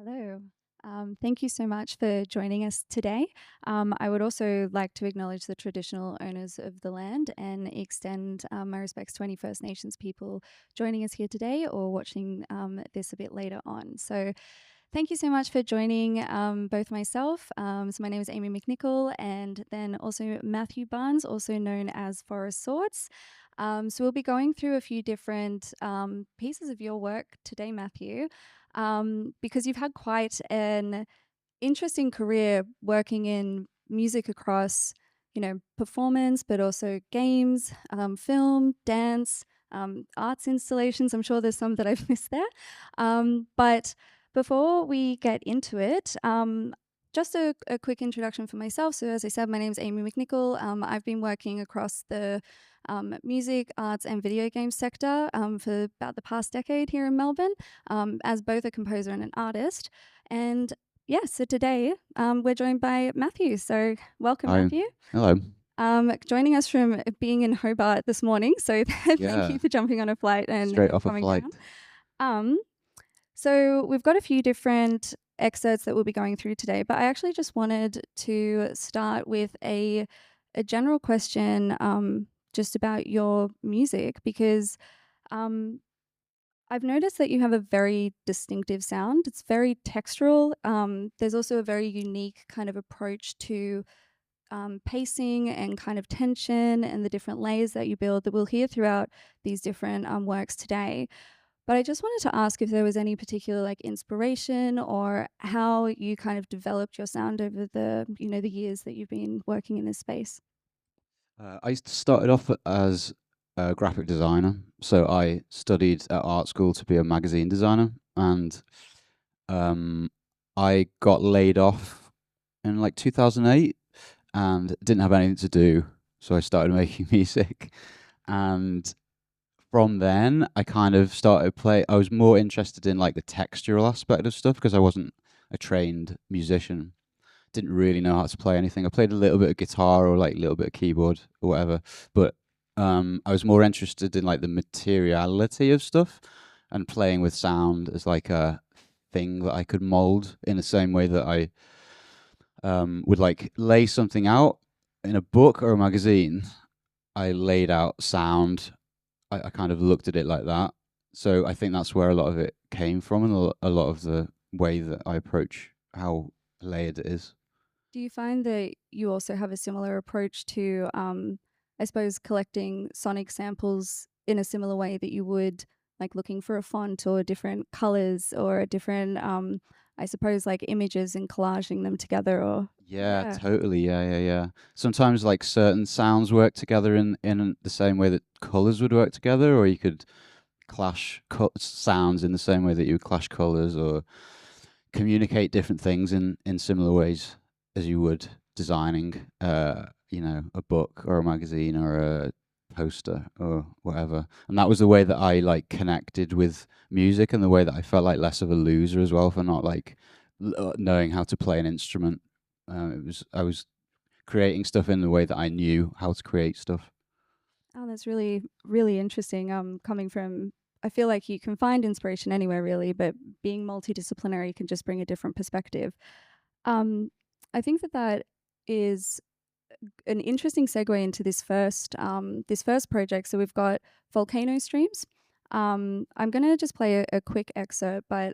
Hello. Thank you so much for joining us today. I would also like to acknowledge the traditional owners of the land and extend my respects to any First Nations people joining us here today or watching this a bit later on. So thank you so much for joining both myself. So my name is Amy McNickle and then also Matthew Barnes, also known as Forest Swords. So we'll be going through a few different pieces of your work today, Matthew, because you've had quite an interesting career working in music across, performance, but also games, film, dance, arts installations. I'm sure there's some that I've missed there. But before we get into it, just a quick introduction for myself. So as I said, my name is Amy McNickle. I've been working across the music, arts and video game sector for about the past decade here in Melbourne as both a composer and an artist. And yeah, so today we're joined by Matthew. So welcome, Hi. Matthew. Hello. Joining us from being in Hobart this morning. So thank Yeah. you for jumping on a flight and Straight off a coming flight. down. So we've got a few different excerpts that we'll be going through today, but I actually just wanted to start with a general question just about your music because I've noticed that you have a very distinctive sound. It's very textural. There's also a very unique kind of approach to pacing and kind of tension and the different layers that you build that we'll hear throughout these different works today. But I just wanted to ask if there was any particular like inspiration or how you kind of developed your sound over the years that you've been working in this space. I started off as a graphic designer. So I studied at art school to be a magazine designer. And um, I got laid off in like 2008 and didn't have anything to do. So I started making music. And from then, I kind of started play. I was more interested in like the textural aspect of stuff because I wasn't a trained musician. Didn't really know how to play anything. I played a little bit of guitar or like a little bit of keyboard or whatever, but I was more interested in like the materiality of stuff and playing with sound as like a thing that I could mold in the same way that I would like lay something out in a book or a magazine. I laid out sound. I kind of looked at it like that. So I think that's where a lot of it came from, and a lot of the way that I approach how layered it is. Do you find that you also have a similar approach to, I suppose, collecting sonic samples in a similar way that you would like looking for a font or different colors or a different, I suppose, like images and collaging them together? Or Yeah, yeah, totally. Yeah. Sometimes like certain sounds work together in the same way that colors would work together, or you could clash sounds in the same way that you would clash colors, or communicate different things in similar ways as you would designing, a book or a magazine or a poster or whatever. And that was the way that I like connected with music, and the way that I felt like less of a loser as well for not like knowing how to play an instrument. I was creating stuff in the way that I knew how to create stuff. oh, that's really really interesting. Coming from, I feel like you can find inspiration anywhere really, but being multidisciplinary can just bring a different perspective. Um, I think that is an interesting segue into this first project. So we've got volcano streams. I'm gonna just play a quick excerpt, but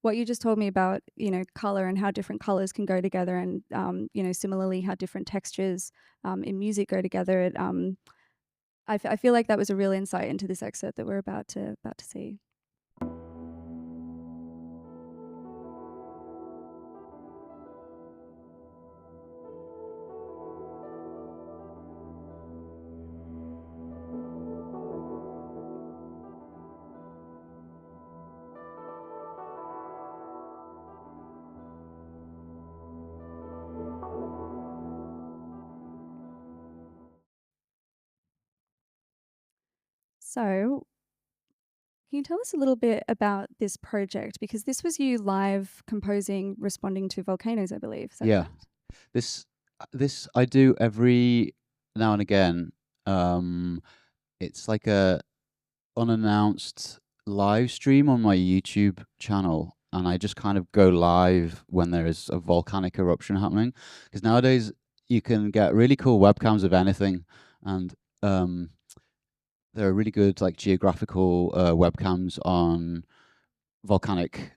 what you just told me about, color and how different colors can go together, and similarly how different textures in music go together. I feel like that was a real insight into this excerpt that we're about to see. So can you tell us a little bit about this project? Because this was you live composing, responding to volcanoes, I believe. Is that Yeah, correct? this I do every now and again. Um, it's like a unannounced live stream on my YouTube channel, and I just kind of go live when there is a volcanic eruption happening. Because nowadays you can get really cool webcams of anything, and um, there are really good like geographical webcams on volcanic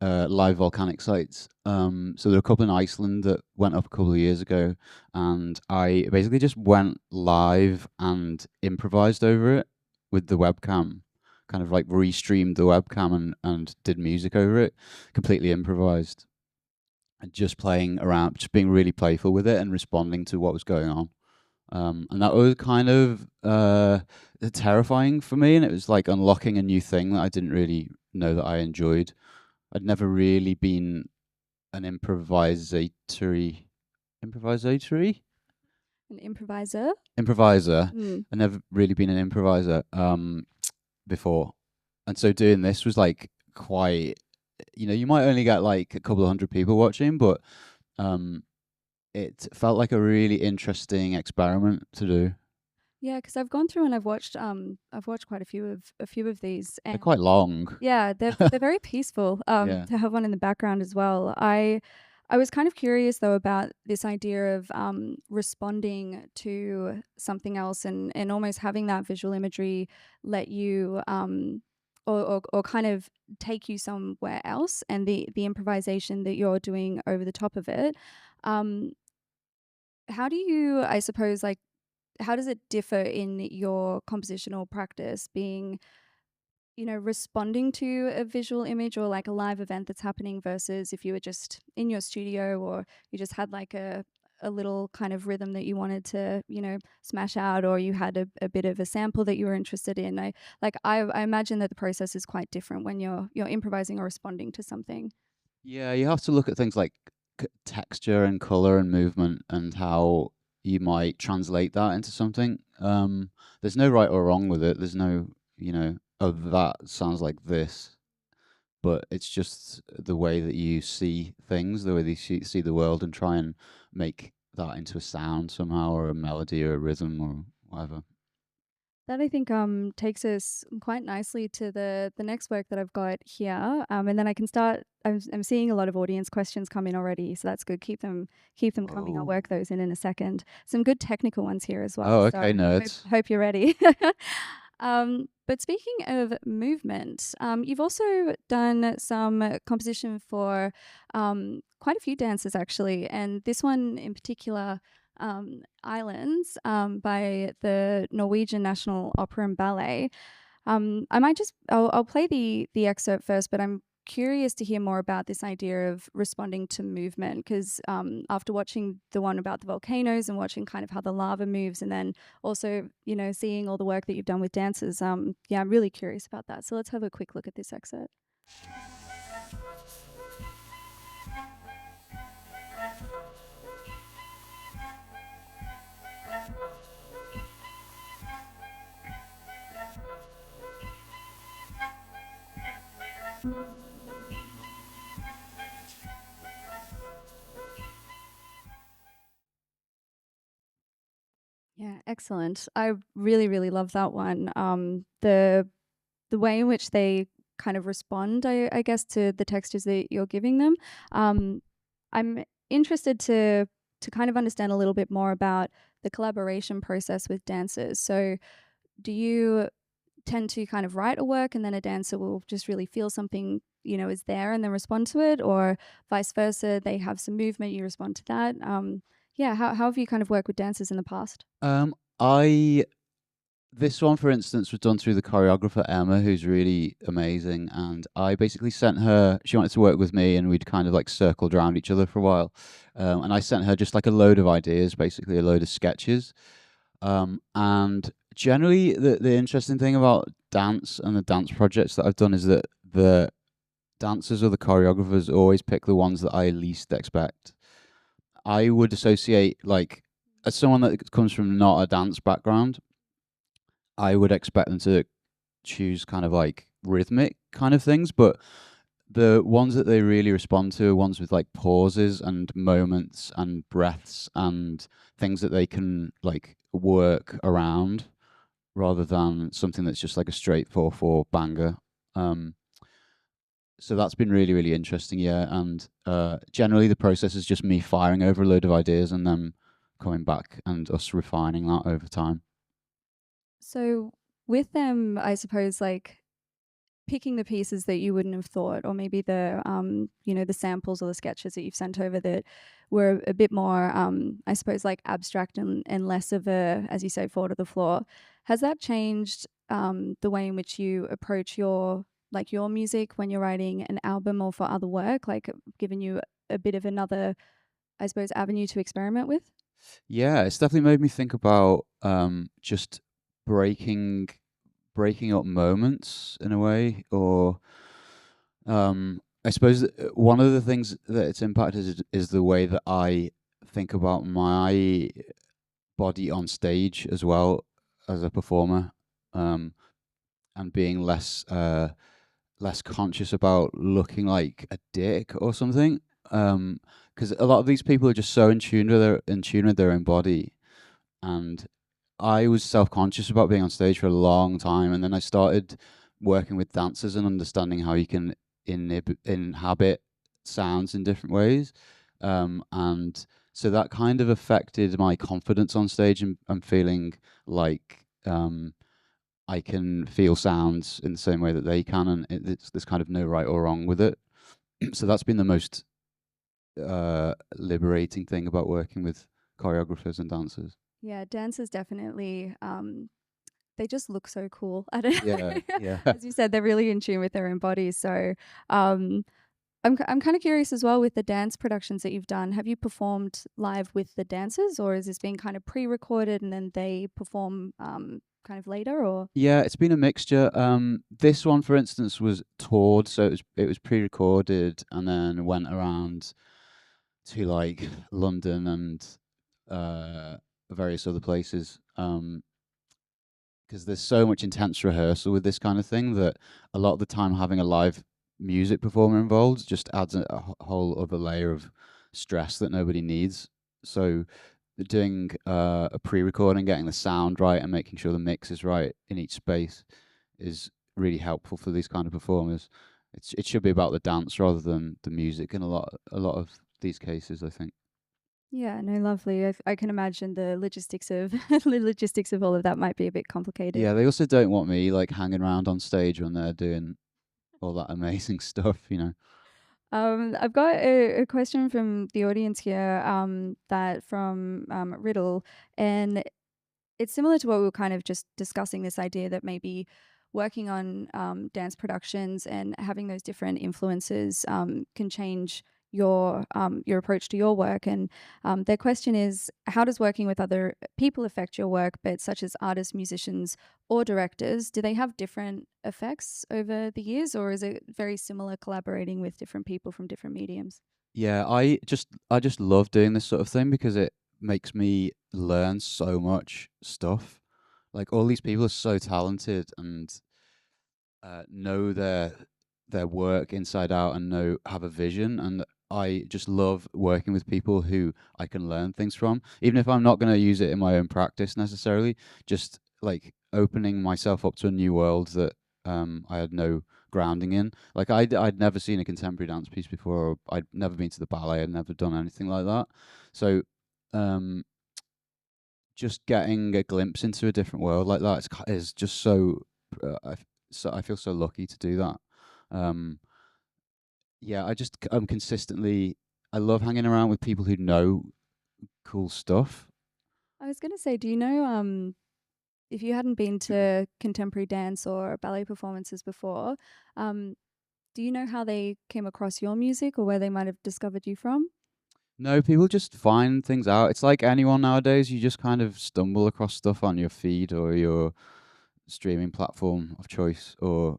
live volcanic sites. So there are a couple in Iceland that went up a couple of years ago, and I basically just went live and improvised over it with the webcam, kind of like restreamed the webcam and did music over it, completely improvised, and just playing around, just being really playful with it and responding to what was going on. And that was kind of terrifying for me, and it was like unlocking a new thing that I didn't really know that I enjoyed. I'd never really been an improvisatory An improviser. improviser. Mm. I'd never really been an improviser before, and so doing this was like quite. You might only get like a couple of hundred people watching, but um, it felt like a really interesting experiment to do. Yeah, because I've gone through and I've watched quite a few of these, They're and quite long. yeah, they're very peaceful. Yeah. To have one in the background as well. I was kind of curious though about this idea of responding to something else and almost having that visual imagery let you or kind of take you somewhere else, and the improvisation that you're doing over the top of it. Um, how do you, I suppose, like, how does it differ in your compositional practice, being, responding to a visual image or like a live event that's happening versus if you were just in your studio or you just had like a little kind of rhythm that you wanted to, smash out, or you had a bit of a sample that you were interested in. I imagine that the process is quite different when you're improvising or responding to something. Yeah, you have to look at things like texture and color and movement and how you might translate that into something. There's no right or wrong with it. There's no, oh, that sounds like this, but it's just the way that you see things, the way that you see the world, and try and make that into a sound somehow, or a melody, or a rhythm, or whatever. That I think takes us quite nicely to the next work that I've got here, and then I can start. I'm seeing a lot of audience questions come in already, so that's good. Keep them coming. I'll Oh, work those in a second. Some good technical ones here as well. oh, So okay, hope, nerds. hope you're ready. But speaking of movement, you've also done some composition for quite a few dances actually, and this one in particular, Islands, by the Norwegian National Opera and Ballet. I'll play the excerpt first, but I'm curious to hear more about this idea of responding to movement, because after watching the one about the volcanoes and watching kind of how the lava moves, and then also seeing all the work that you've done with dancers, yeah, I'm really curious about that. So let's have a quick look at this excerpt. Yeah, excellent. I really, really love that one. The way in which they kind of respond, I guess, to the textures that you're giving them. Um, I'm interested to kind of understand a little bit more about the collaboration process with dancers. So, do you tend to kind of write a work and then a dancer will just really feel something, is there and then respond to it, or vice versa? They have some movement, you respond to that. Yeah, how have you kind of worked with dancers in the past? I This one, for instance, was done through the choreographer Emma, who's really amazing. And I basically sent her. She wanted to work with me, and we'd kind of like circled around each other for a while. And I sent her just like a load of ideas, basically a load of sketches. And generally, the interesting thing about dance and the dance projects that I've done is that the dancers or the choreographers always pick the ones that I least expect. I would associate like, as someone that comes from not a dance background, I would expect them to choose kind of like rhythmic kind of things, but the ones that they really respond to are ones with like pauses and moments and breaths and things that they can like work around, rather than something that's just like a straight 4/4 banger. Um, so that's been really, really interesting. Yeah, and generally the process is just me firing over a load of ideas and then coming back and us refining that over time. So with them, I suppose like picking the pieces that you wouldn't have thought, or maybe the the samples or the sketches that you've sent over that were a bit more I suppose like abstract and less of a, as you say, fall to the floor. Has that changed the way in which you approach your music when you're writing an album or for other work, like given you a bit of another, I suppose, avenue to experiment with? Yeah, it's definitely made me think about just breaking breaking up moments in a way, or I suppose one of the things that it's impacted is the way that I think about my body on stage as well as a performer, um, and being less conscious about looking like a dick or something. Because a lot of these people are just so in tune with their own body, and I was self conscious about being on stage for a long time, and then I started working with dancers and understanding how you can inhabit sounds in different ways, and so that kind of affected my confidence on stage, and feeling like I can feel sounds in the same way that they can, and there's kind of no right or wrong with it. So that's been the most liberating thing about working with choreographers and dancers. Yeah, dancers definitely they just look so cool. I don't Yeah, know. yeah. As you said, they're really in tune with their own bodies. So um, I'm kind of curious as well with the dance productions that you've done. Have you performed live with the dancers, or is this being kind of pre-recorded and then they perform kind of later? Or Yeah, it's been a mixture. This one, for instance, was toured, so it was pre-recorded and then went around to like London and uh, various other places. Because there's so much intense rehearsal with this kind of thing that a lot of the time having a live music performer involved just adds a whole other layer of stress that nobody needs. So doing a pre-recording, getting the sound right, and making sure the mix is right in each space is really helpful for these kind of performers. It should be about the dance rather than the music in a lot of these cases, I think. yeah, no, lovely. I can imagine the logistics of the logistics of all of that might be a bit complicated. Yeah, they also don't want me like hanging around on stage when they're doing all that amazing stuff. I've got a question from the audience here that from Riddle, and it's similar to what we were kind of just discussing, this idea that maybe working on dance productions and having those different influences can change your approach to your work. And their question is, how does working with other people affect your work, but such as artists, musicians, or directors? Do they have different effects over the years, or is it very similar collaborating with different people from different mediums? Yeah, I just love doing this sort of thing because it makes me learn so much stuff. Like all these people are so talented and know their work inside out and know have a vision, and I just love working with people who I can learn things from, even if I'm not going to use it in my own practice necessarily. Just like opening myself up to a new world that I had no grounding in. Like I'd never seen a contemporary dance piece before, or I'd never been to the ballet. I'd never done anything like that. So um, just getting a glimpse into a different world like that is just so. I feel so lucky to do that. Um, yeah, I'm consistently. I love hanging around with people who know cool stuff. I was going to say, do you know if you hadn't been to contemporary dance or ballet performances before, um, do you know how they came across your music or where they might have discovered you from? No, people just find things out. It's like anyone nowadays. You just kind of stumble across stuff on your feed or your streaming platform of choice, or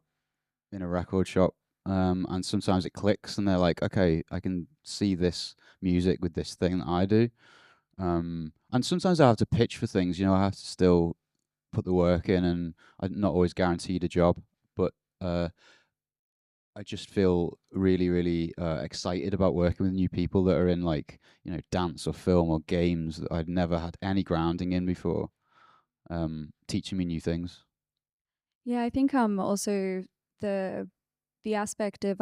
in a record shop. And sometimes it clicks, and they're like, "Okay, I can see this music with this thing that I do." And sometimes I have to pitch for things. I have to still put the work in, and I'm not always guaranteed a job. But I just feel really, really excited about working with new people that are in like dance or film or games that I'd never had any grounding in before, teaching me new things. Yeah, I think also the the aspect of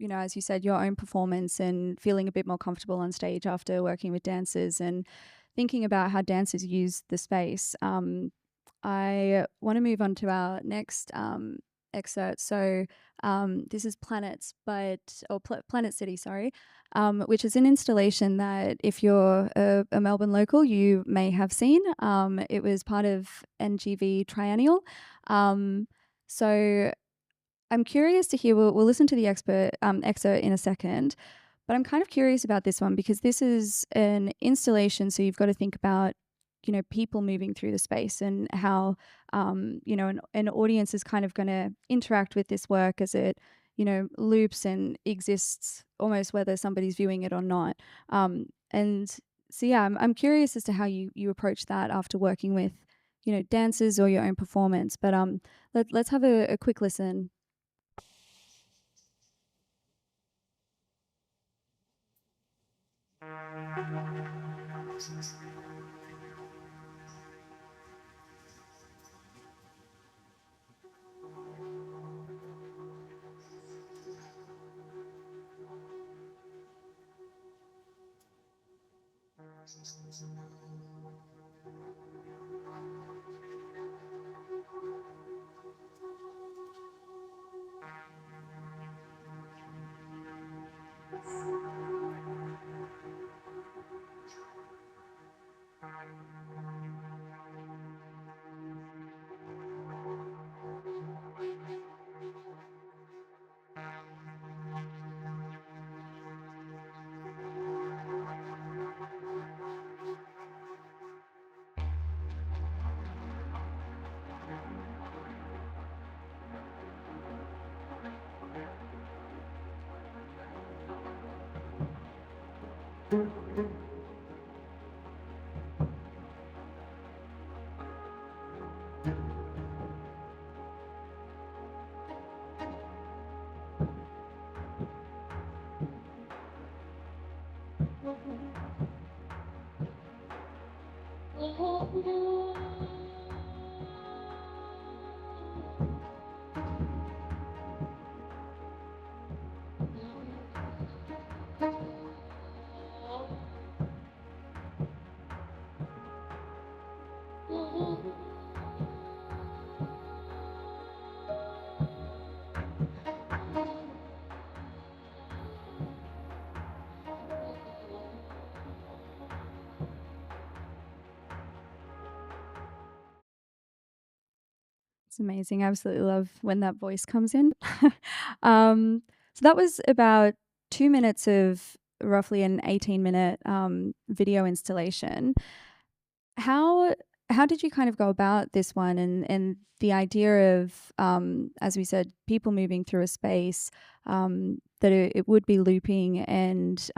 as you said, your own performance and feeling a bit more comfortable on stage after working with dancers and thinking about how dancers use the space. I want to move on to our next excerpt. So this is Planets, Planet City, sorry, which is an installation that if you're a Melbourne local, you may have seen. It was part of NGV Triennial. So I'm curious to hear, we'll listen to the excerpt in a second, but I'm kind of curious about this one because this is an installation. So you've got to think about, people moving through the space and how, an audience is kind of going to interact with this work as it, loops and exists almost whether somebody's viewing it or not. And so, yeah, I'm curious as to how you approach that after working with, dancers or your own performance. But let's have a quick listen. It's amazing. I absolutely love when that voice comes in. So that was about 2 minutes of roughly an 18-minute video installation. How did you kind of go about this one and the idea of, as we said, people moving through a space, that it would be looping, and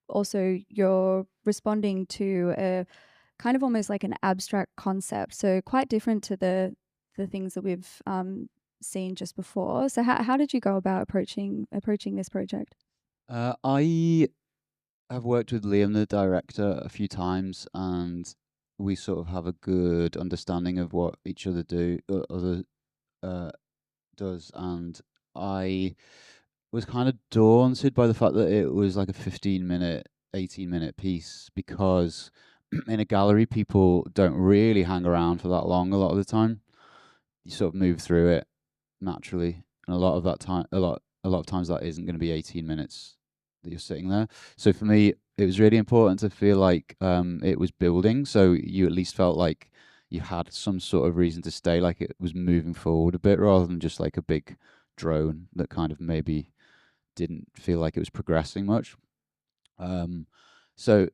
also you're responding to a kind of almost like an abstract concept, so quite different to the things that we've seen just before. So how did you go about approaching this project? I have worked with Liam, the director, a few times, and we sort of have a good understanding of what each other does. And I was kind of daunted by the fact that it was like a 15-minute, 18-minute piece, because in a gallery, people don't really hang around for that long a lot of the time. You sort of move through it naturally, and a lot of times that isn't going to be 18 minutes that you're sitting there. So for me, it was really important to feel like it was building, so you at least felt like you had some sort of reason to stay, like it was moving forward a bit, rather than just like a big drone that kind of maybe didn't feel like it was progressing much. So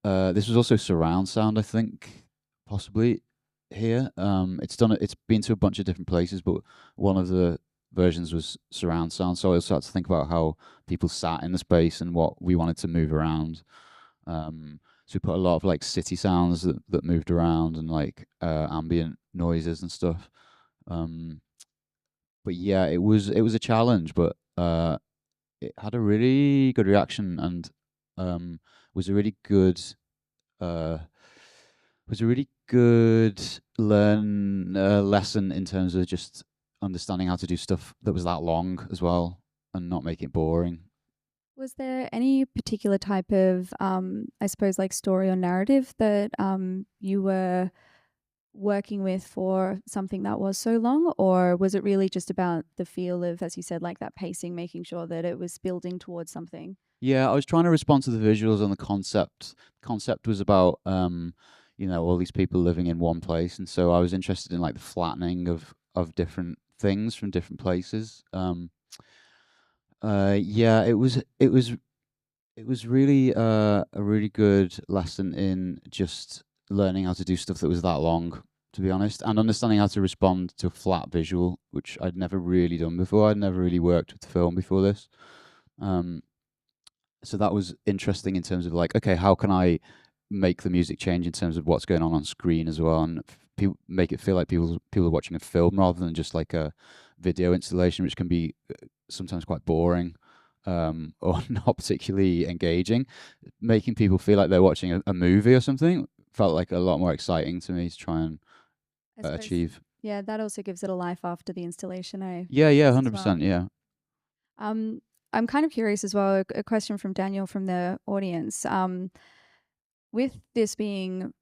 this was also surround sound, I think, possibly here. It's been to a bunch of different places, but one of the versions was surround sound. So I also had to think about how people sat in the space and what we wanted to move around. So we put a lot of like city sounds that moved around, and like ambient noises and stuff. But yeah, it was a challenge, but it had a really good reaction, and was a really good uh, was a really good lesson in terms of just understanding how to do stuff that was that long as well, and not make it boring. Was there any particular type of, I suppose, like story or narrative that you were working with for something that was so long, or was it really just about the feel of, as you said, like that pacing, making sure that it was building towards something? Yeah, I was trying to respond to the visuals and the concept. Concept was about all these people living in one place, and so I was interested in like the flattening of different things from different places. Yeah, it was really a really good lesson in just learning how to do stuff that was that long, to be honest, and understanding how to respond to a flat visual, which I'd never really done before. I'd never really worked with film before this. Um, so that was interesting in terms of like, okay, how can I make the music change in terms of what's going on screen as well, and people make it feel like people are watching a film rather than just like a video installation, which can be sometimes quite boring, or not particularly engaging. Making people feel like they're watching a movie or something felt like a lot more exciting to me to try and I suppose, achieve. yeah, that also gives it a life after the installation, Yeah, I yeah, guess as well. 100%. Yeah. Um, I'm kind of curious as well. A question from Daniel from the audience. With this being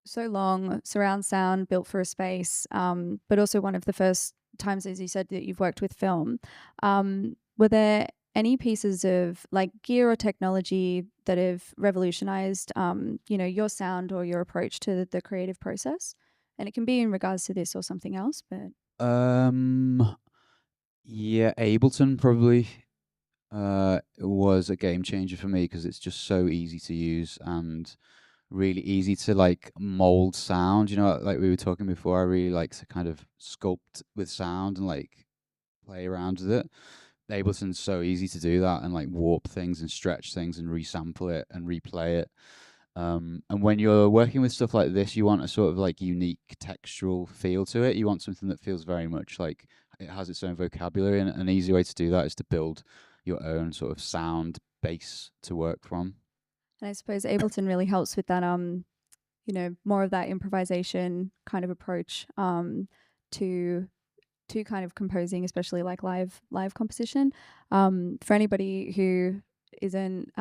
so long, surround sound built for a space, but also one of the first times, as you said, that you've worked with film. Were there any pieces of like gear or technology that have revolutionized, your sound or your approach to the creative process? And it can be in regards to this or something else, but Um. Yeah, Ableton probably was a game changer for me because it's just so easy to use and really easy to like mold sound. Like we were talking before, I really like to kind of sculpt with sound and like play around with it. Ableton's so easy to do that and like warp things and stretch things and resample it and replay it. And when you're working with stuff like this, you want a sort of like unique textural feel to it. You want something that feels very much like it has its own vocabulary, and an easy way to do that is to build your own sort of sound base to work from. and I suppose Ableton really helps with that more of that improvisation kind of approach to kind of composing, especially like live composition. For anybody who isn't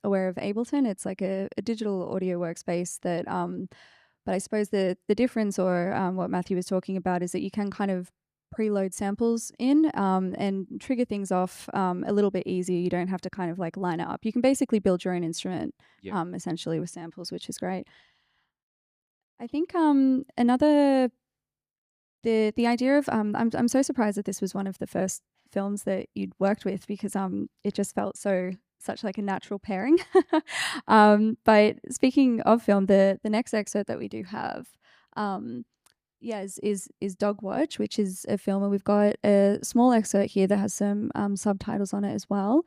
aware of Ableton, it's like a digital audio workspace that. But I suppose the difference, or what Matthew was talking about, is that you can kind of preload samples in and trigger things off a little bit easier. You don't have to kind of like line it up. You can basically build your own instrument Yeah. essentially with samples, which is great. I think another the idea of I'm so surprised that this was one of the first films that you'd worked with, because it just felt such like a natural pairing. But speaking of film, the next excerpt that we do have, yeah, is Dogwatch, which is a film, and we've got a small excerpt here that has some subtitles on it as well.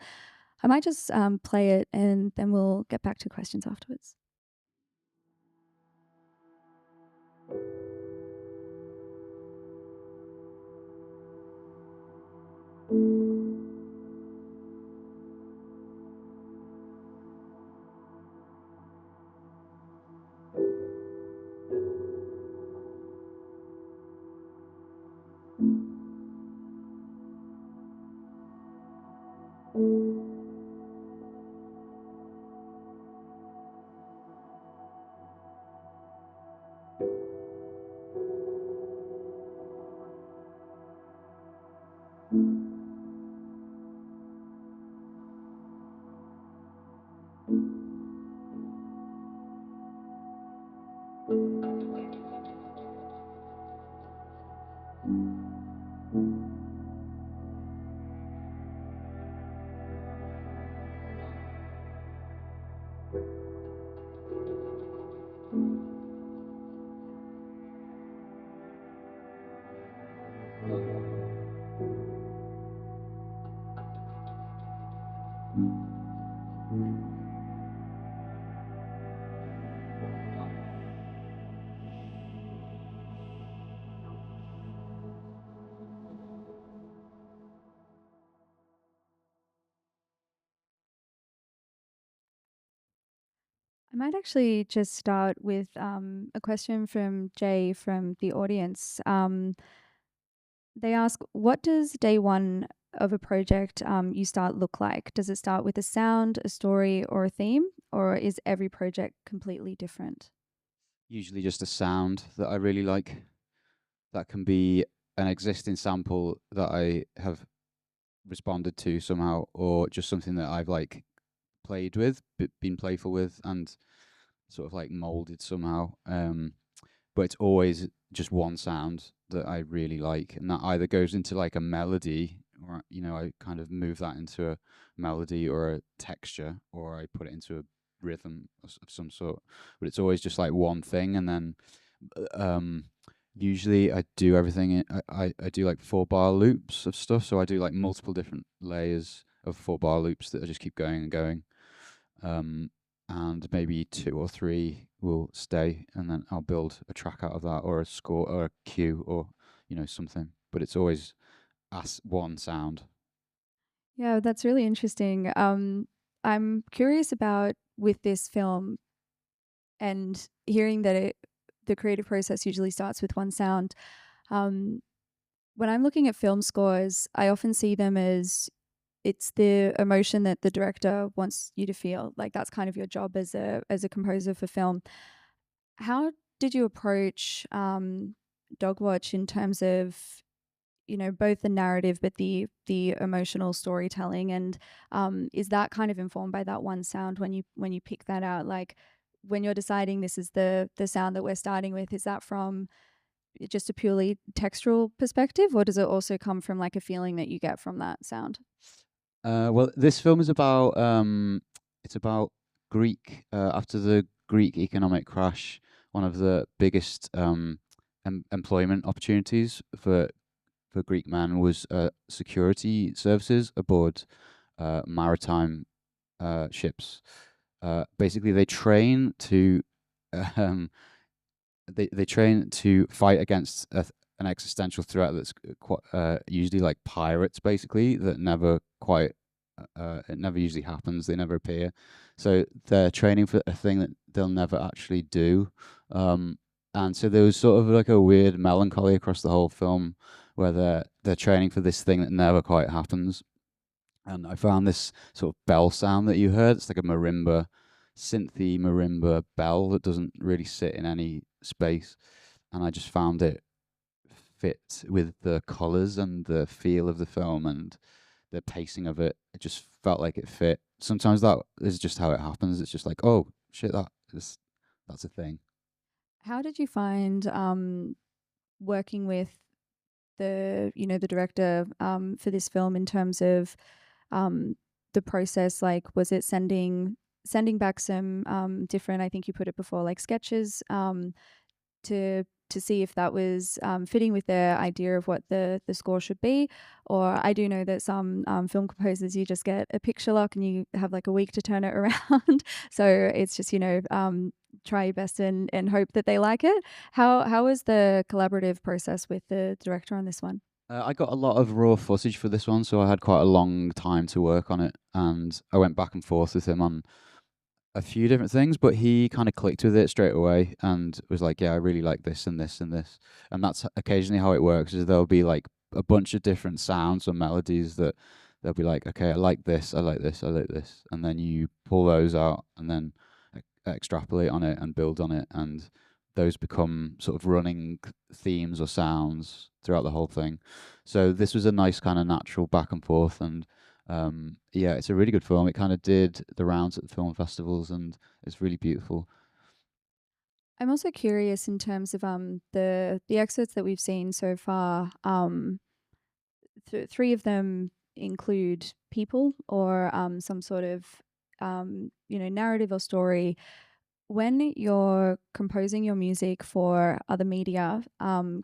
I might just play it, and then we'll get back to questions afterwards. I might actually just start with a question from Jay from the audience. They ask, what does day one of a project you start look like? Does it start with a sound, a story, or a theme? Or is every project completely different? Usually just a sound that I really like. That can be an existing sample that I have responded to somehow, or just something that I've like played with, been playful with, and sort of like molded somehow. But it's always just one sound that I really like, and that either goes into like a melody, or I kind of move that into a melody or a texture, or I put it into a rhythm of some sort. But it's always just like one thing, and then um, usually I do everything. I do like 4 bar loops of stuff, so I do like multiple different layers of 4 bar loops that I just keep going and going. Um, and maybe 2 or 3 will stay, and then I'll build a track out of that, or a score, or a cue, or something. But it's always as one sound. Yeah, that's really interesting. I'm curious about with this film and hearing that the creative process usually starts with one sound. Um, when I'm looking at film scores, I often see them as it's the emotion that the director wants you to feel. Like that's kind of your job as a composer for film. How did you approach Dogwatch in terms of both the narrative but the emotional storytelling, and is that kind of informed by that one sound when you pick that out, like when you're deciding this is the sound that we're starting with, is that from just a purely textural perspective, or does it also come from like a feeling that you get from that sound? Well, this film is about it's about Greek after the Greek economic crash. One of the biggest employment opportunities for Greek men was security services aboard maritime ships. Basically, um, they train to fight against an existential threat that's usually like pirates, basically, that never quite it never usually happens. They never appear, so they're training for a thing that they'll never actually do. Um, and so there was sort of like a weird melancholy across the whole film, where they're training for this thing that never quite happens. And I found this sort of bell sound that you heard. It's like a marimba, synthy marimba bell that doesn't really sit in any space. And I just found it fit with the colours and the feel of the film and the pacing of it. It just felt like it fit. Sometimes that is just how it happens. It's just like, oh shit, that's a thing. How did you find working with the director for this film in terms of um, the process? Like, was it sending back some different, I think you put it before, like sketches to see if that was fitting with their idea of what the score should be? Or I do know that some film composers, you just get a picture lock and you have like a week to turn it around. So it's just try your best and hope that they like it. How was the collaborative process with the director on this one? I got a lot of raw footage for this one, so I had quite a long time to work on it, and I went back and forth with him on a few different things, but he kind of clicked with it straight away and was like, "Yeah, I really like this and this and this." And that's occasionally how it works. Is there'll be like a bunch of different sounds or melodies that they'll be like, "Okay, I like this, I like this, I like this," and then you pull those out and then extrapolate on it and build on it, and those become sort of running themes or sounds throughout the whole thing. So this was a nice kind of natural back and forth, and yeah, it's a really good film. It kind of did the rounds at the film festivals, and it's really beautiful. I'm also curious in terms of the excerpts that we've seen so far. Three of them include people or some sort of narrative or story. When you're composing your music for other media,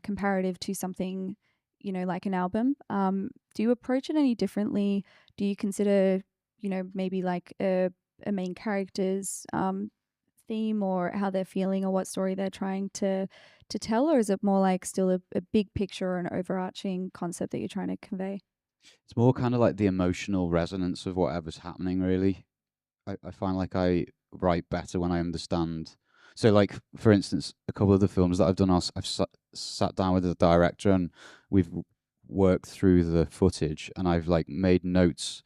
comparative to something, like an album, do you approach it any differently? Do you consider, maybe like a main character's theme or how they're feeling or what story they're trying to tell, or is it more like still a big picture or an overarching concept that you're trying to convey? It's more kind of like the emotional resonance of whatever's happening, really. I find like I write better when I understand. So, like for instance, a couple of the films that I've done, I've sat down with the director and we've worked through the footage, and I've like made notes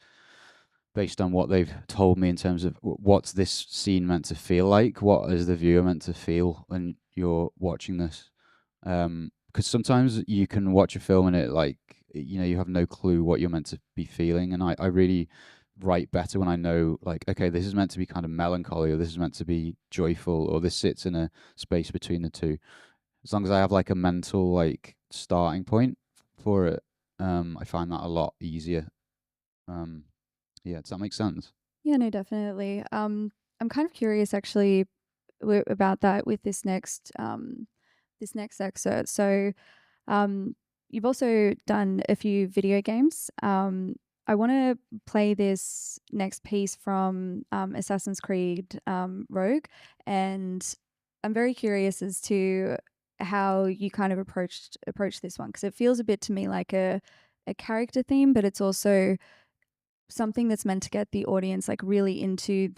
based on what they've told me in terms of what's this scene meant to feel like, what is the viewer meant to feel when you're watching this. Because sometimes you can watch a film and it like you have no clue what you're meant to be feeling, and I really write better when I know, like, okay, this is meant to be kind of melancholy, or this is meant to be joyful, or this sits in a space between the two. As long as I have like a mental like starting point for it, I find that a lot easier. Um, yeah, does that make sense? Yeah, no, definitely. I'm kind of curious actually about that with this next excerpt. So, um, you've also done a few video games. I want to play this next piece from Assassin's Creed Rogue, and I'm very curious as to how you kind of approached this one, because it feels a bit to me like a character theme, but it's also something that's meant to get the audience like really into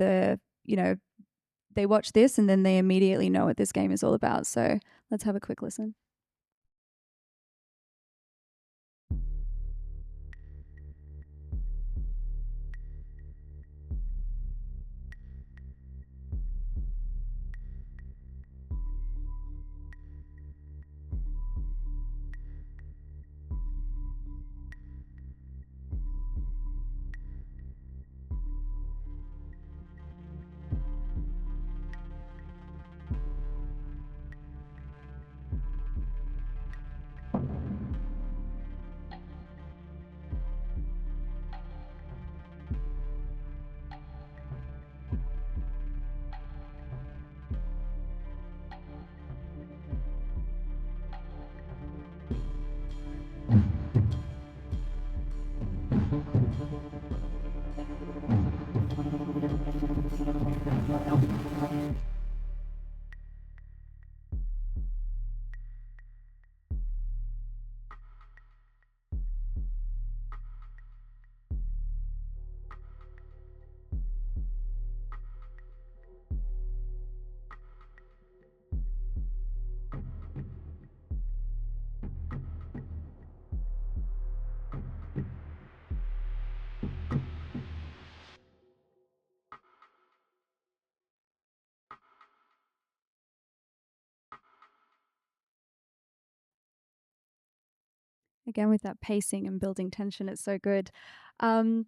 they watch this and then they immediately know what this game is all about. So let's have a quick listen. Again, with that pacing and building tension, it's so good. Um,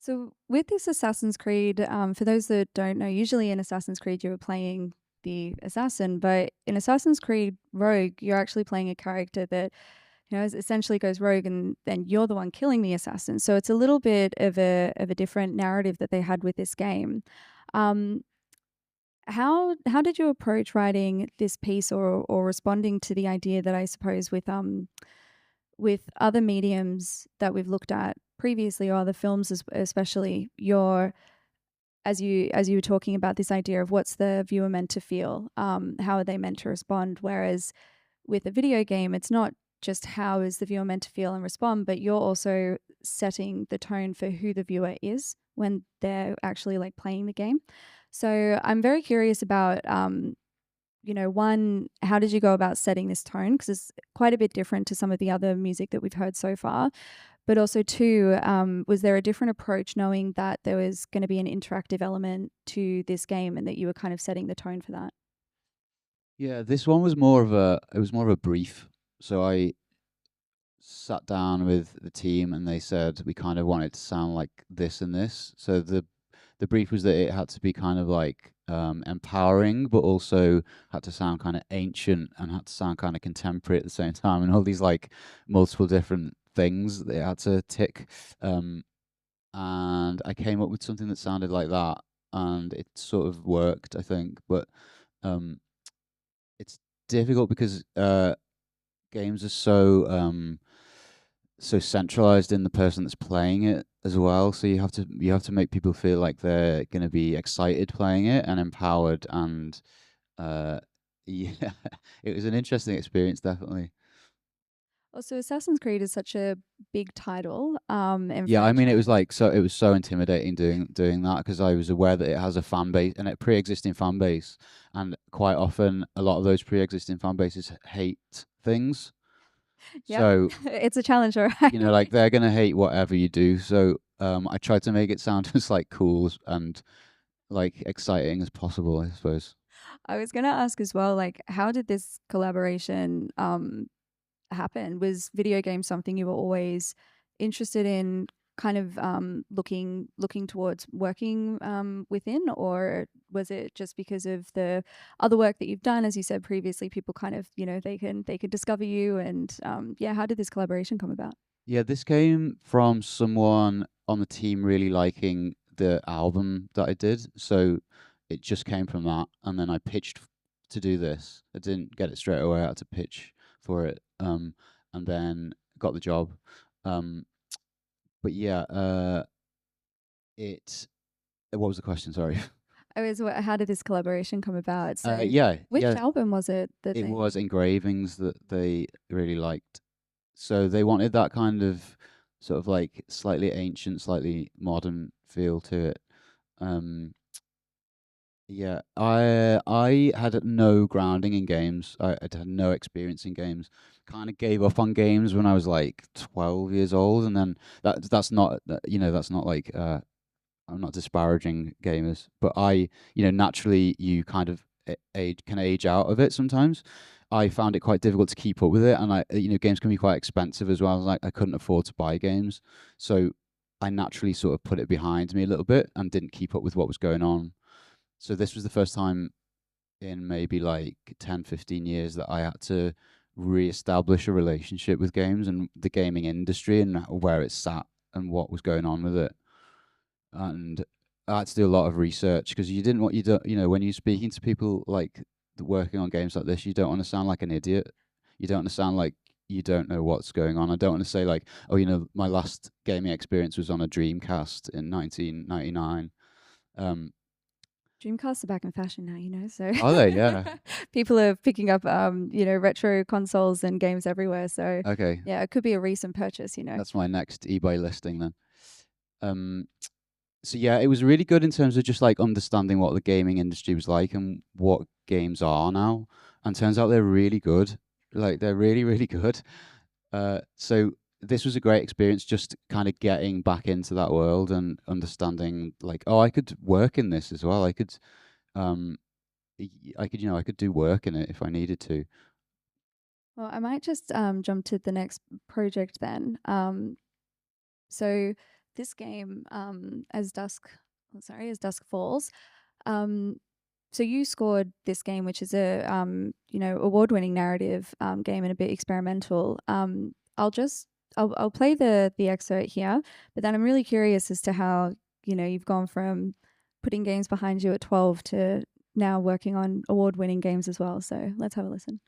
so with this Assassin's Creed, for those that don't know, usually in Assassin's Creed you were playing the assassin, but in Assassin's Creed Rogue, you're actually playing a character that essentially goes rogue, and then you're the one killing the assassin. So it's a little bit of a different narrative that they had with this game. Um, how did you approach writing this piece, or responding to the idea that I suppose with other mediums that we've looked at previously, or other films especially, as you were talking about this idea of what's the viewer meant to feel, how are they meant to respond, whereas with a video game it's not just how is the viewer meant to feel and respond, but you're also setting the tone for who the viewer is when they're actually like playing the game. So I'm very curious about one, how did you go about setting this tone? Because it's quite a bit different to some of the other music that we've heard so far. But also, two, was there a different approach knowing that there was going to be an interactive element to this game and that you were kind of setting the tone for that? Yeah, this one was more of a brief. So I sat down with the team and they said we kind of want it to sound like this and this. So the brief was that it had to be kind of like empowering, but also had to sound kind of ancient and had to sound kind of contemporary at the same time, and all these like multiple different things that it had to tick. And I came up with something that sounded like that, and it sort of worked, I think. But um, it's difficult because games are so centralized in the person that's playing it as well. So you have to make people feel like they're going to be excited playing it and empowered. And yeah, it was an interesting experience, definitely. Also, Assassin's Creed is such a big title and Yeah, I mean, franchise. it was so intimidating doing that, because I was aware that it has a fan base and a pre-existing fan base, and quite often a lot of those pre-existing fan bases hate things. Yep. So, It's a challenge, all right. like they're gonna hate whatever you do. So I tried to make it sound as like cool and like exciting as possible, I suppose. I was going to ask as well, like, how did this collaboration happen? Was video games something you were always interested in, kind of looking towards working within, or was it just because of the other work that you've done? As you said previously, people kind of, they could discover you, and yeah, how did this collaboration come about? Yeah, this came from someone on the team really liking the album that I did. So it just came from that. And then I pitched to do this. I didn't get it straight away. I had to pitch for it. And then got the job. Um, but yeah, it. What was the question? Sorry. I was, how did this collaboration come about? So, Yeah, which yeah. album was it that It they? was engravings that they really liked. So they wanted that kind of sort of like slightly ancient, slightly modern feel to it. Um, yeah, I had no grounding in games. I had no experience in games. Kind of gave up on games when I was like 12 years old, and then that's not that's not like I'm not disparaging gamers, but naturally you kind of age out of it sometimes. I found it quite difficult to keep up with it, and games can be quite expensive as well. Like I couldn't afford to buy games, so I naturally sort of put it behind me a little bit and didn't keep up with what was going on. So this was the first time in maybe like 10, 15 years that I had to re-establish a relationship with games and the gaming industry and where it sat and what was going on with it. And I had to do a lot of research because you didn't want you don't when you're speaking to people like working on games like this, you don't want to sound like an idiot. You don't want to sound like you don't know what's going on. I don't want to say like, oh, my last gaming experience was on a Dreamcast in 1999. Um, Dreamcasts are back in fashion now, so are they? Yeah. people are picking up, retro consoles and games everywhere. So Okay, yeah, it could be a recent purchase. that's my next eBay listing then. Um, so yeah, it was really good in terms of just like understanding what the gaming industry was like and what games are now. And turns out they're really good. Like they're really, really good. So this was a great experience just kind of getting back into that world and understanding like, oh, I could work in this as well. Um I could do work in it if I needed to. Well, I might just jump to the next project then. So this game, as Dusk Falls. Um, so you scored this game, which is a award-winning narrative game and a bit experimental. I'll play the excerpt here, but then I'm really curious as to how you've gone from putting games behind you at 12 to now working on award-winning games as well. So let's have a listen.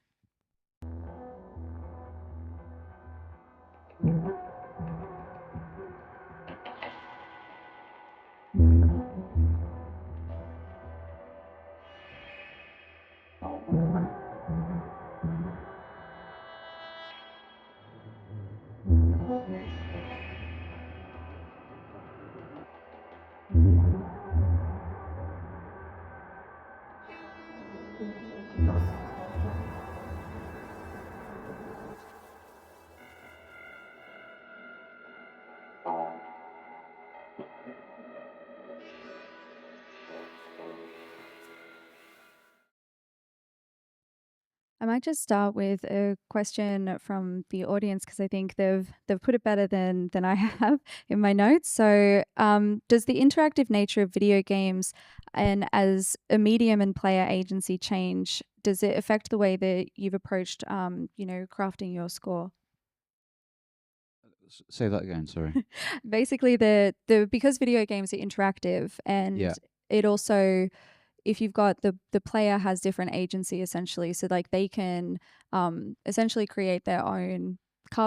I might just start with a question from the audience because I think they've put it better than I have in my notes. So, does the interactive nature of video games and as a medium and player agency change? Does it affect the way that you've approached, crafting your score? Say that again, sorry. Basically, the because video games are interactive and Yeah. it also, if you've got the player has different agency essentially, so like they can essentially carve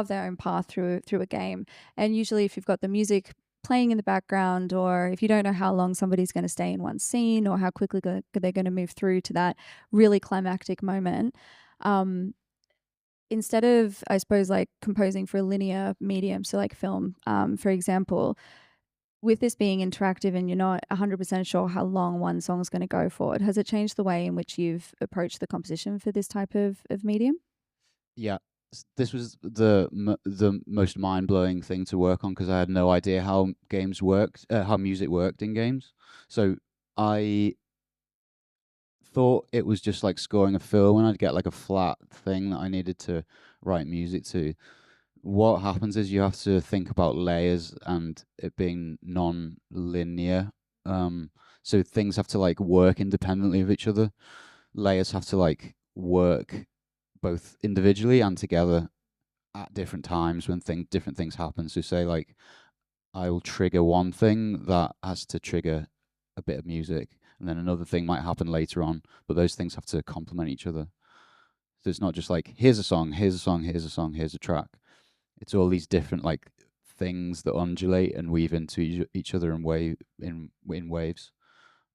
their own path through a game. And usually if you've got the music playing in the background, or if you don't know how long somebody's going to stay in one scene or how quickly they're going to move through to that really climactic moment, instead of, I suppose, like composing for a linear medium, so like film, for example, with this being interactive and you're not 100% sure how long one song is going to go for, has it changed the way in which you've approached the composition for this type of medium? Yeah. this was the most mind blowing thing to work on because I had no idea how games worked, how music worked in games. So I thought it was just like scoring a film, and I'd get like a flat thing that I needed to write music to. What happens is you have to think about layers and it being non-linear. Um, so things have to like work independently of each other. Layers have to like work both individually and together at different times when different things happen. So say like I will trigger one thing that has to trigger a bit of music, and then another thing might happen later on, but those things have to complement each other. So it's not just like here's a song, here's a song, here's a song, here's a track. It's all these different like things that undulate and weave into each other in waves.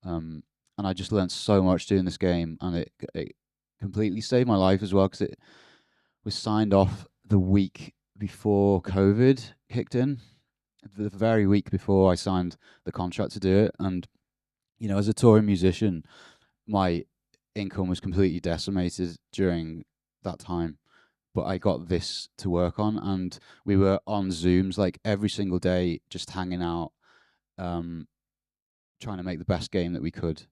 Um, and I just learned so much doing this game, and it completely saved my life as well because it was signed off the week before COVID kicked in, the very week before I signed the contract to do it. And as a touring musician, my income was completely decimated during that time. But I got this to work on, and we were on Zooms like every single day, just hanging out, um, trying to make the best game that we could.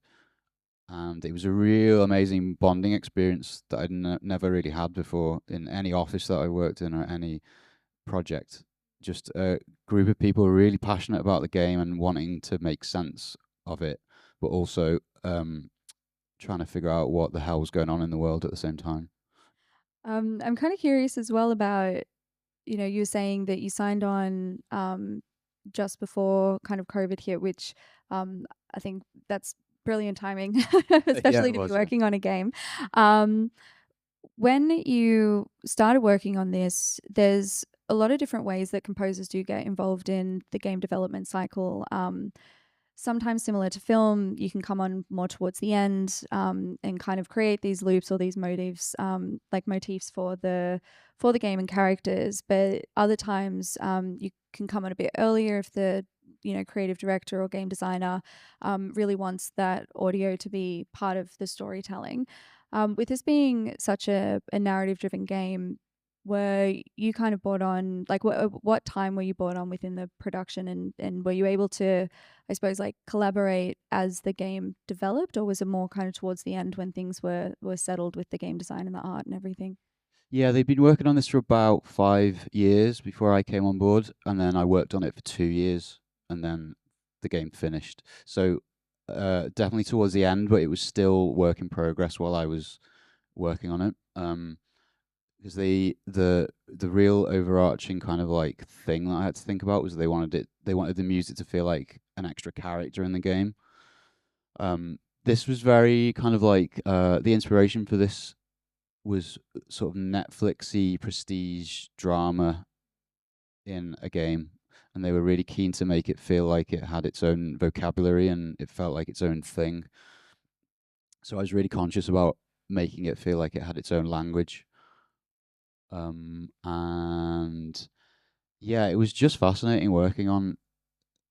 And it was a real amazing bonding experience that I'd never really had before in any office that I worked in or any project. Just a group of people really passionate about the game and wanting to make sense of it, but also trying to figure out what the hell was going on in the world at the same time. I'm kind of curious as well about, you were saying that you signed on just before kind of COVID hit, which I think that's brilliant timing, Yeah, especially it to be was. Yeah. working on a game. Um, when you started working on this, there's a lot of different ways that composers do get involved in the game development cycle. Sometimes similar to film, you can come on more towards the end and kind of create these loops or these motifs, like motifs for the game and characters. But other times, you can come on a bit earlier if the creative director or game designer really wants that audio to be part of the storytelling. With this being such a narrative driven game, were you kind of brought on, like what time were you brought on within the production, and were you able to, I suppose, like collaborate as the game developed, or was it more kind of towards the end when things were settled with the game design and the art and everything? Yeah, they'd been working on this for about 5 years before I came on board, and then I worked on it for 2 years, and then the game finished. So definitely towards the end, but it was still work in progress while I was working on it. Because the real overarching kind of like thing that I had to think about was they wanted the music to feel like an extra character in the game. This was very kind of like the inspiration for this was sort of Netflixy prestige drama in a game, and they were really keen to make it feel like it had its own vocabulary and it felt like its own thing. So I was really conscious about making it feel like it had its own language. And yeah, it was just fascinating working on.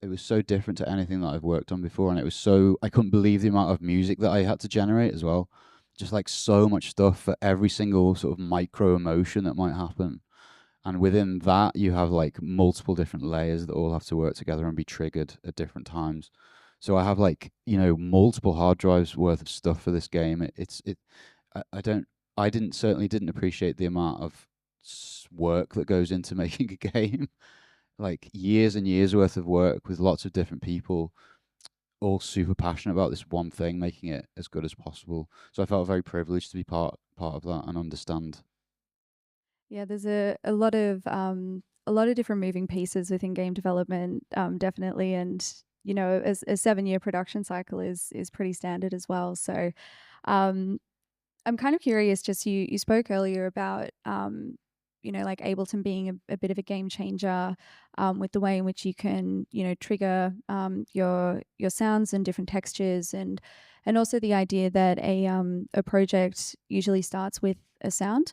It was so different to anything that I've worked on before, and it was so I couldn't believe the amount of music that I had to generate as well. Just like so much stuff for every single sort of micro emotion that might happen. And within that, you have like multiple different layers that all have to work together and be triggered at different times. So I have like, multiple hard drives worth of stuff for this game. I don't, I didn't certainly didn't appreciate the amount of work that goes into making a game. Like years and years worth of work with lots of different people, all super passionate about this one thing, making it as good as possible. So I felt very privileged to be part of that and understand. Yeah, there's a lot of different moving pieces within game development, definitely, and a 7 year production cycle is pretty standard as well. So, um, I'm kind of curious. Just you spoke earlier about like Ableton being a bit of a game changer with the way in which you can trigger your sounds and different textures, and also the idea that a project usually starts with a sound.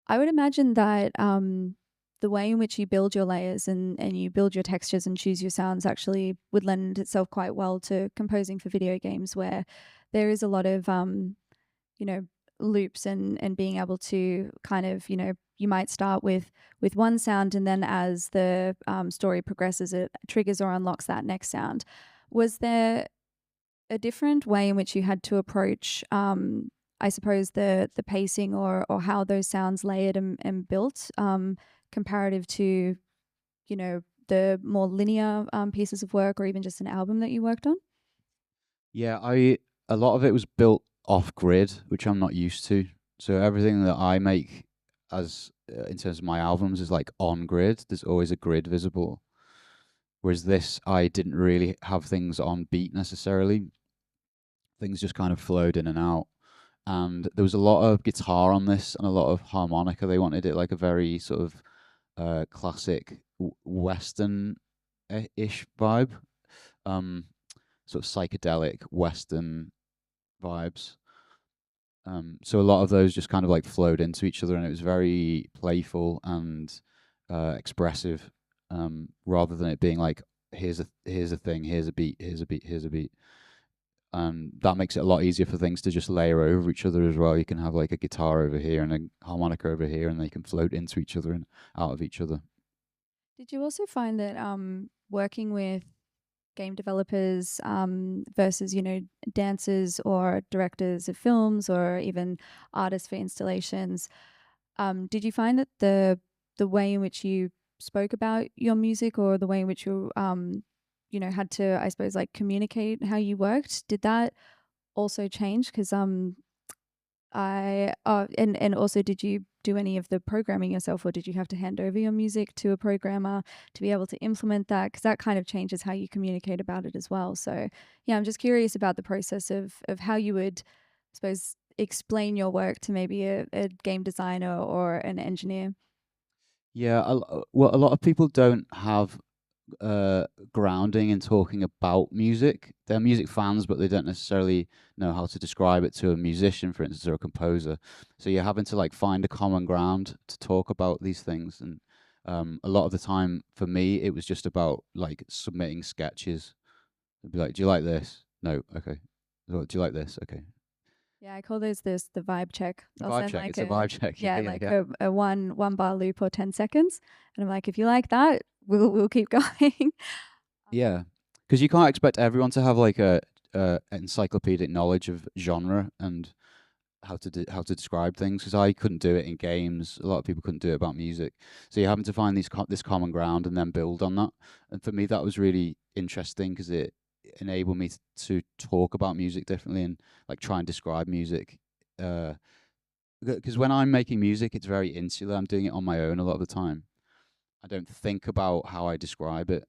I would imagine that the way in which you build your layers and you build your textures and choose your sounds actually would lend itself quite well to composing for video games, where there is a lot of, you know, loops and being able to kind of, you might start with one sound, and then as the story progresses, it triggers or unlocks that next sound. Was there a different way in which you had to approach, I suppose, the pacing or how those sounds layered and built, comparative to, the more linear pieces of work, or even just an album that you worked on? Yeah, a lot of it was built off grid, which I'm not used to. So everything that I make as in terms of my albums is like on grid. There's always a grid visible. Whereas this, I didn't really have things on beat necessarily. Things just kind of flowed in and out. And there was a lot of guitar on this and a lot of harmonica. They wanted it like a very sort of classic Western ish vibe, um, sort of psychedelic Western vibes. So a lot of those just kind of like flowed into each other, and it was very playful and expressive, rather than it being like here's a thing, here's a beat, here's a beat, here's a beat. That makes it a lot easier for things to just layer over each other as well. You can have like a guitar over here and a harmonica over here, and they can float into each other and out of each other. Did you also find that working with game developers versus, dancers or directors of films or even artists for installations, did you find that the way in which you spoke about your music, or the way in which you had to, I suppose, like communicate how you worked, did that also change? Because and also, did you do any of the programming yourself, or did you have to hand over your music to a programmer to be able to implement that? Because that kind of changes how you communicate about it as well. So yeah, I'm just curious about the process of how you would, I suppose, explain your work to maybe a game designer or an engineer. Yeah, well, a lot of people don't have grounding in talking about music. They're music fans, but they don't necessarily know how to describe it to a musician, for instance, or a composer. So you're having to like find a common ground to talk about these things. And a lot of the time, for me, it was just about like submitting sketches. It'd be like, "Do you like this? No, okay. Do you like this? Okay." Yeah, I call those the vibe check. The I'll vibe send check. like It's a vibe check. Yeah, yeah, yeah, like yeah. a one bar loop or 10 seconds, and I'm like, if you like that, we'll keep going. Yeah, because you can't expect everyone to have like a encyclopedic knowledge of genre and how to describe things. Because I couldn't do it in games. A lot of people couldn't do it about music. So you're having to find this common ground and then build on that. And for me, that was really interesting because it enabled me to talk about music differently and like try and describe music. Because when I'm making music, it's very insular. I'm doing it on my own a lot of the time. I don't think about how I describe it.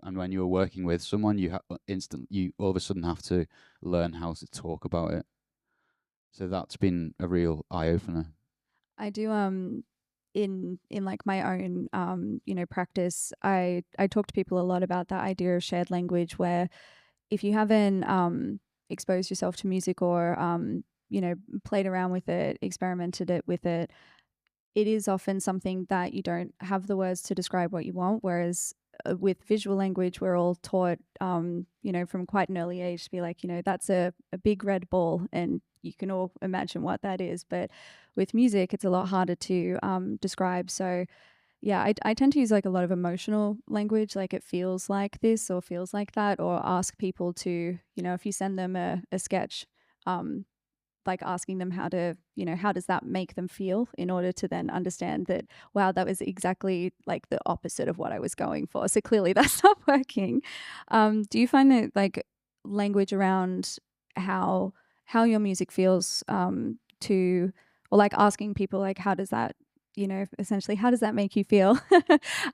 And when you're working with someone, you all of a sudden have to learn how to talk about it. So that's been a real eye opener. I do in like my own practice, I talk to people a lot about that idea of shared language, where if you haven't exposed yourself to music, or played around with it, experimented it with it, it is often something that you don't have the words to describe what you want. Whereas with visual language, we're all taught, from quite an early age to be like, that's a big red ball, and you can all imagine what that is. But with music, it's a lot harder to describe. So yeah, I tend to use like a lot of emotional language, like it feels like this or feels like that, or ask people to, if you send them a sketch, um, like asking them how to, how does that make them feel, in order to then understand that, wow, that was exactly like the opposite of what I was going for. So clearly that's not working. Do you find that like language around how your music feels, to, or like asking people like, how does that, essentially, how does that make you feel?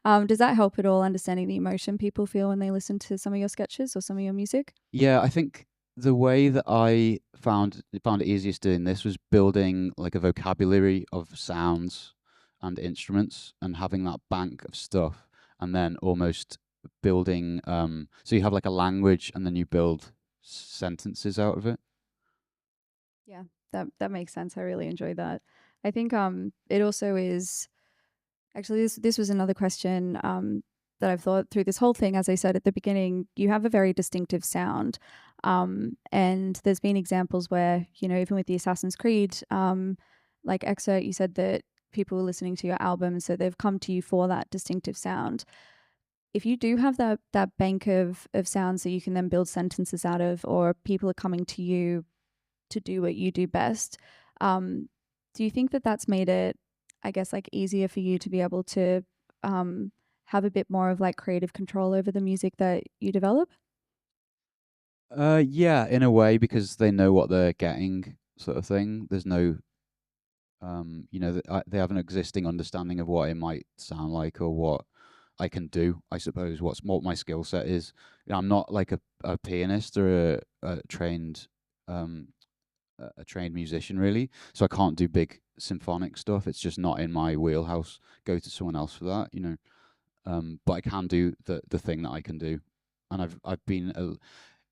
Does that help at all, understanding the emotion people feel when they listen to some of your sketches or some of your music? Yeah, I think the way that I found it easiest doing this was building like a vocabulary of sounds and instruments and having that bank of stuff, and then almost building so you have like a language and then you build sentences out of it. Yeah, that makes sense. I really enjoy that. I think it also is actually, this was another question that I've thought through this whole thing. As I said at the beginning, you have a very distinctive sound. And there's been examples where, even with the Assassin's Creed, like Excerpt, you said that people were listening to your album, so they've come to you for that distinctive sound. If you do have that bank of sounds that you can then build sentences out of, or people are coming to you to do what you do best, do you think that that's made it, I guess, like easier for you to be able to have a bit more of like creative control over the music that you develop? Yeah, in a way, because they know what they're getting, sort of thing. There's no, they have an existing understanding of what it might sound like or what I can do. I suppose what my skill set is. I'm not like a pianist or um, a trained musician really, so I can't do big symphonic stuff. It's just not in my wheelhouse. Go to someone else for that, you know. But I can do the thing that I can do, and I've been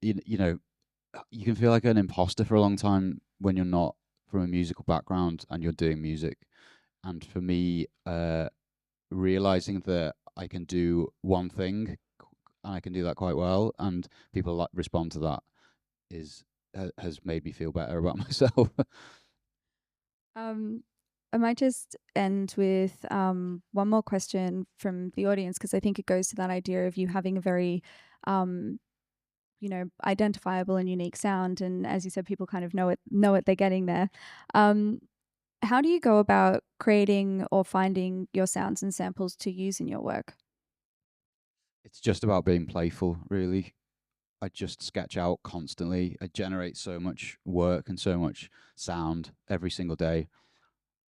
you know you can feel like an imposter for a long time when you're not from a musical background and you're doing music. And for me, realizing that I can do one thing and I can do that quite well, and people like respond to that is has made me feel better about myself. Um, I might just end with one more question from the audience, because I think it goes to that idea of you having a very, um, identifiable and unique sound. And as you said, people kind of know what they're getting there. Um, how do you go about creating or finding your sounds and samples to use in your work? It's just about being playful, really. I just sketch out constantly. I generate so much work and so much sound every single day.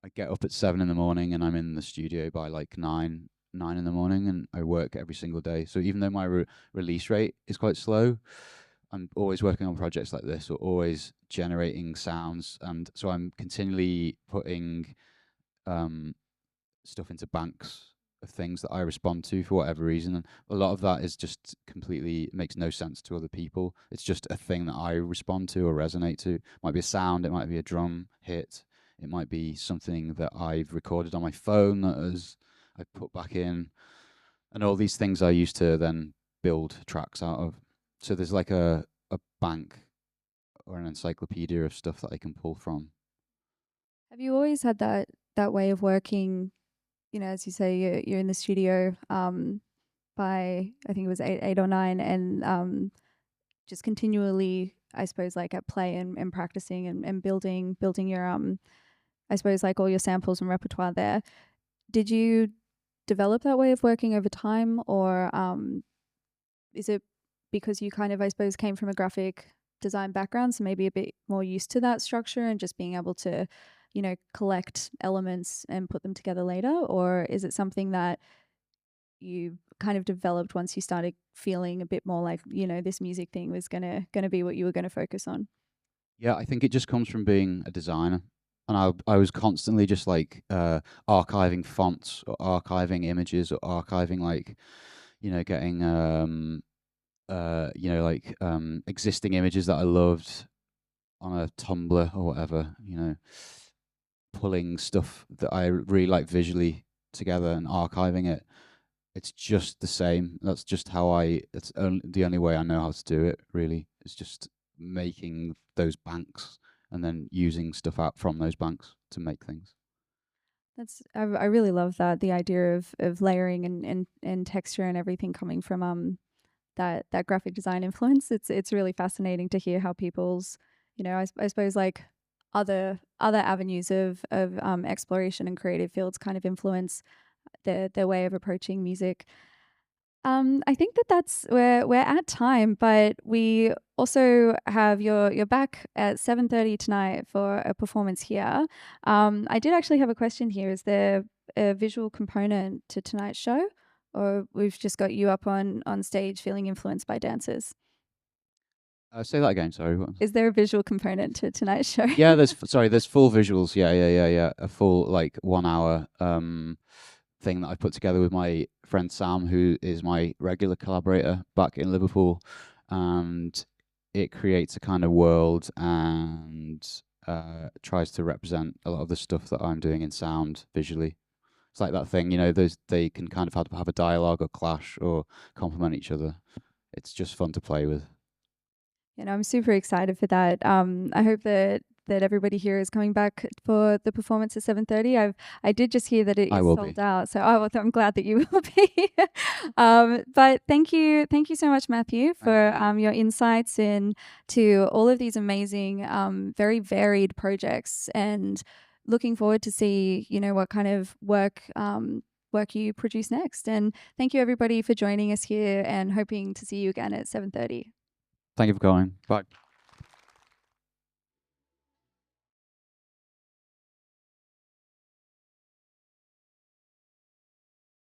I get up at 7 in the morning and I'm in the studio by like nine in the morning, and I work every single day. So even though my release rate is quite slow, I'm always working on projects like this or always generating sounds, and so I'm continually putting um, stuff into banks of things that I respond to for whatever reason. And a lot of that is just completely makes no sense to other people. It's just a thing that I respond to or resonate to. It might be a sound, it might be a drum hit, it might be something that I've recorded on my phone that I put back in, and all these things I used to then build tracks out of. So there's like a bank or an encyclopedia of stuff that I can pull from. Have you always had that way of working? As you say, you're in the studio by, I think it was eight or nine, and just continually, I suppose, like at play and practicing and building your I suppose, like all your samples and repertoire there. Did you develop that way of working over time, or is it because you kind of, I suppose, came from a graphic design background, so maybe a bit more used to that structure and just being able to, collect elements and put them together later? Or is it something that you kind of developed once you started feeling a bit more like, this music thing was gonna be what you were gonna focus on? Yeah, I think it just comes from being a designer. And I was constantly just like archiving fonts or archiving images or archiving like, getting existing images that I loved on a Tumblr or whatever, pulling stuff that I really like visually together and archiving it. It's just the same. That's just how it's the only way I know how to do it, really. It's just making those banks and then using stuff out from those banks to make things. I really love that, the idea of layering and texture and everything coming from that graphic design influence. It's really fascinating to hear how people's, I suppose, like other avenues of exploration and creative fields kind of influence their way of approaching music. I think that's we're at time, but we also have your back at 7:30 tonight for a performance here. I did actually have a question here. Is there a visual component to tonight's show, or we've just got you up on stage feeling influenced by dancers? Say that again. Sorry. What? Is there a visual component to tonight's show? Yeah, there's full visuals. Yeah. A full like 1 hour thing that I put together with my friend Sam, who is my regular collaborator back in Liverpool, and it creates a kind of world and tries to represent a lot of the stuff that I'm doing in sound visually. It's like that thing, those they can kind of have a dialogue or clash or complement each other. It's just fun to play with. I'm super excited for that. I hope that everybody here is coming back for the performance at 7:30. I did just hear that it I is will sold be. out, so I'm glad that you will be. But thank you so much, Matthew, Thank for you. your insights into all of these amazing, very varied projects, and looking forward to see what kind of work you produce next. And thank you everybody for joining us here, and hoping to see you again at 7:30. Thank you for coming. Bye.